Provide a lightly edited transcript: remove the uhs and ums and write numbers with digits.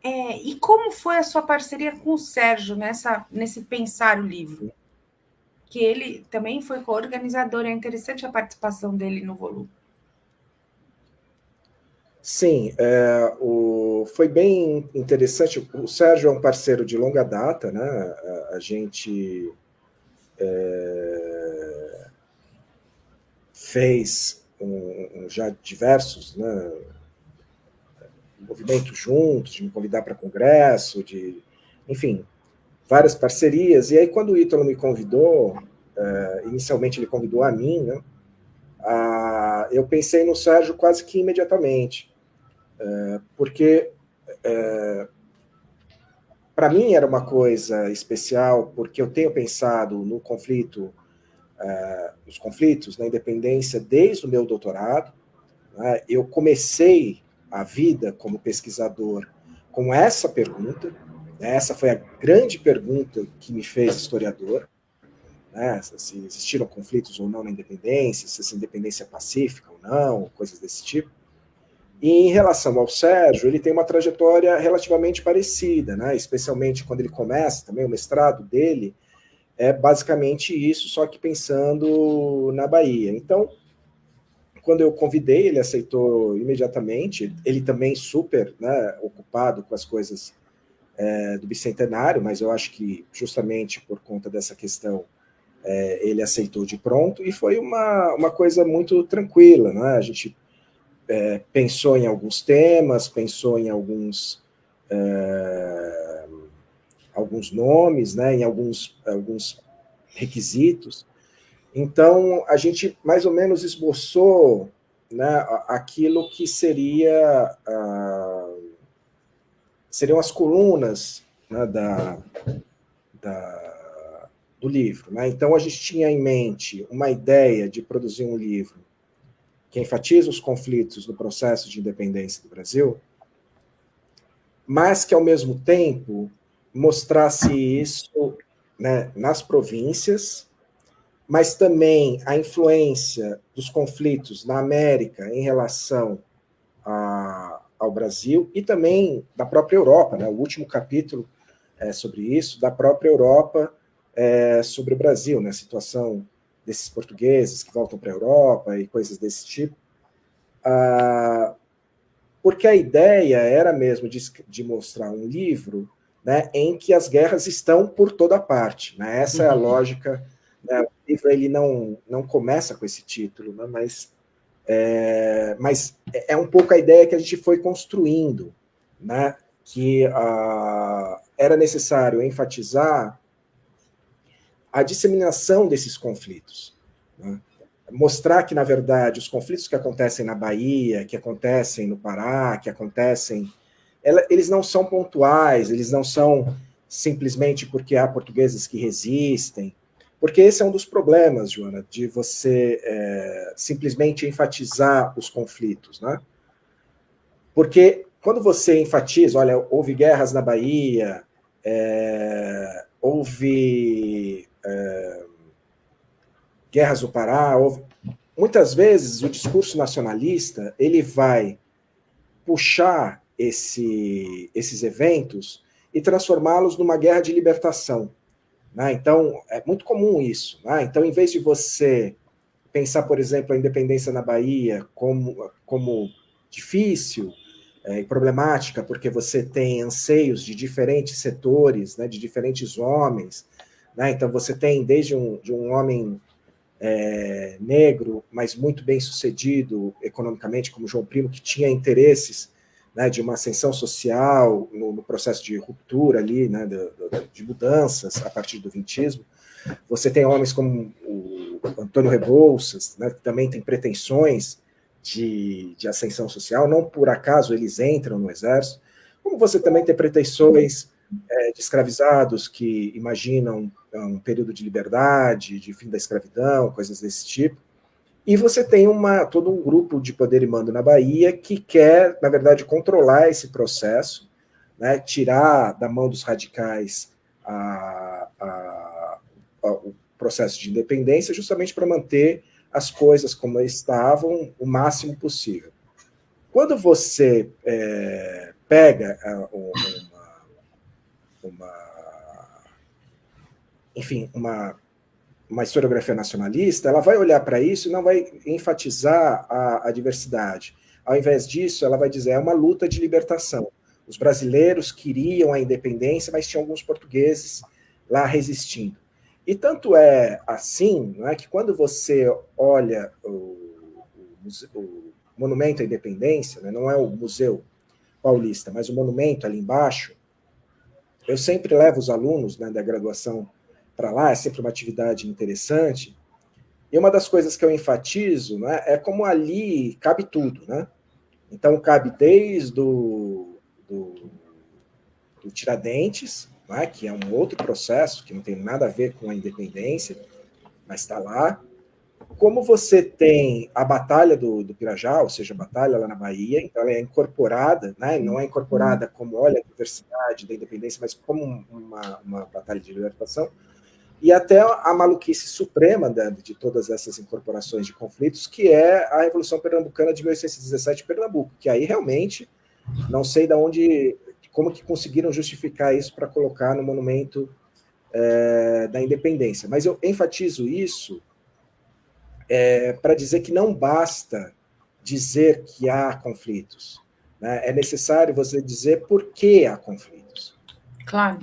E como foi a sua parceria com o Sérgio nesse pensar o livro? Que ele também foi co-organizador, é interessante a participação dele no volume. Sim, foi bem interessante. O Sérgio é um parceiro de longa data, né? A gente fez já diversos, né, movimentos juntos, de me convidar para congresso, enfim, várias parcerias. E aí, quando o Ítalo me convidou, inicialmente ele convidou a mim, né? Eu pensei no Sérgio quase que imediatamente, porque para mim era uma coisa especial, porque eu tenho pensado no conflito, os conflitos na independência desde o meu doutorado, né? Eu comecei a vida como pesquisador com essa pergunta, né? Essa foi a grande pergunta que me fez historiador, né? Se existiram conflitos ou não na independência, se essa independência é pacífica ou não, coisas desse tipo. E em relação ao Sérgio, ele tem uma trajetória relativamente parecida, né? Especialmente quando ele começa também o mestrado dele, é basicamente isso, só que pensando na Bahia. Então, quando eu convidei, ele aceitou imediatamente. Ele também super, né, ocupado com as coisas do bicentenário, mas eu acho que justamente por conta dessa questão ele aceitou de pronto, e foi uma coisa muito tranquila, né? A gente pensou em alguns temas, pensou em alguns nomes, né, em alguns requisitos. Então, a gente mais ou menos esboçou, né, aquilo que seriam as colunas, né, do livro. Né? Então, a gente tinha em mente uma ideia de produzir um livro que enfatiza os conflitos no processo de independência do Brasil, mas que, ao mesmo tempo, mostrasse isso, né, nas províncias, mas também a influência dos conflitos na América em relação ao Brasil e também da própria Europa. Né? O último capítulo é sobre isso, da própria Europa sobre o Brasil, né? A situação desses portugueses que voltam para a Europa e coisas desse tipo. Porque a ideia era mesmo de mostrar um livro, né, em que as guerras estão por toda parte. Né? Essa é a lógica. Né? O livro ele não começa com esse título, né? Mas é um pouco a ideia que a gente foi construindo, né? Que era necessário enfatizar a disseminação desses conflitos. Né? Mostrar que, na verdade, os conflitos que acontecem na Bahia, que acontecem no Pará, que acontecem, eles não são pontuais, eles não são simplesmente porque há portugueses que resistem, porque esse é um dos problemas, Joana, de você simplesmente enfatizar os conflitos, né? Porque quando você enfatiza, olha, houve guerras na Bahia, houve guerras no Pará, muitas vezes o discurso nacionalista ele vai puxar esses eventos e transformá-los numa guerra de libertação. Né? Então, é muito comum isso. Né? Então, em vez de você pensar, por exemplo, a independência na Bahia como difícil e problemática, porque você tem anseios de diferentes setores, né, de diferentes homens. Né? Então, você tem desde um homem negro, mas muito bem sucedido economicamente, como João Primo, que tinha interesses, né, de uma ascensão social no processo de ruptura ali, né, de mudanças a partir do vintismo. Você tem homens como o Antônio Rebouças, né, que também tem pretensões de ascensão social, não por acaso eles entram no exército, como você também tem pretensões de escravizados que imaginam um período de liberdade, de fim da escravidão, coisas desse tipo. E você tem todo um grupo de poder e mando na Bahia que quer, na verdade, controlar esse processo, né, tirar da mão dos radicais o processo de independência, justamente para manter as coisas como estavam o máximo possível. Quando você pega enfim, uma historiografia nacionalista, ela vai olhar para isso e não vai enfatizar a diversidade. Ao invés disso, ela vai dizer, é uma luta de libertação. Os brasileiros queriam a independência, mas tinha alguns portugueses lá resistindo. E tanto é assim, não é, que quando você olha o Monumento à Independência, né, não é o Museu Paulista, mas o monumento ali embaixo, eu sempre levo os alunos, né, da graduação para lá, é sempre uma atividade interessante, e uma das coisas que eu enfatizo, né, é como ali cabe tudo, né? Então, cabe desde do Tiradentes, né, que é um outro processo, que não tem nada a ver com a independência, mas está lá. Como você tem a Batalha do Pirajá, ou seja, a batalha lá na Bahia, então ela é incorporada, né, não é incorporada como, olha, a diversidade da independência, mas como uma batalha de libertação, e até a maluquice suprema de todas essas incorporações de conflitos, que é a Revolução Pernambucana de 1817 em Pernambuco, que aí realmente não sei de onde, como que conseguiram justificar isso para colocar no monumento da independência. Mas eu enfatizo isso para dizer que não basta dizer que há conflitos, né? É necessário você dizer por que há conflitos. Claro.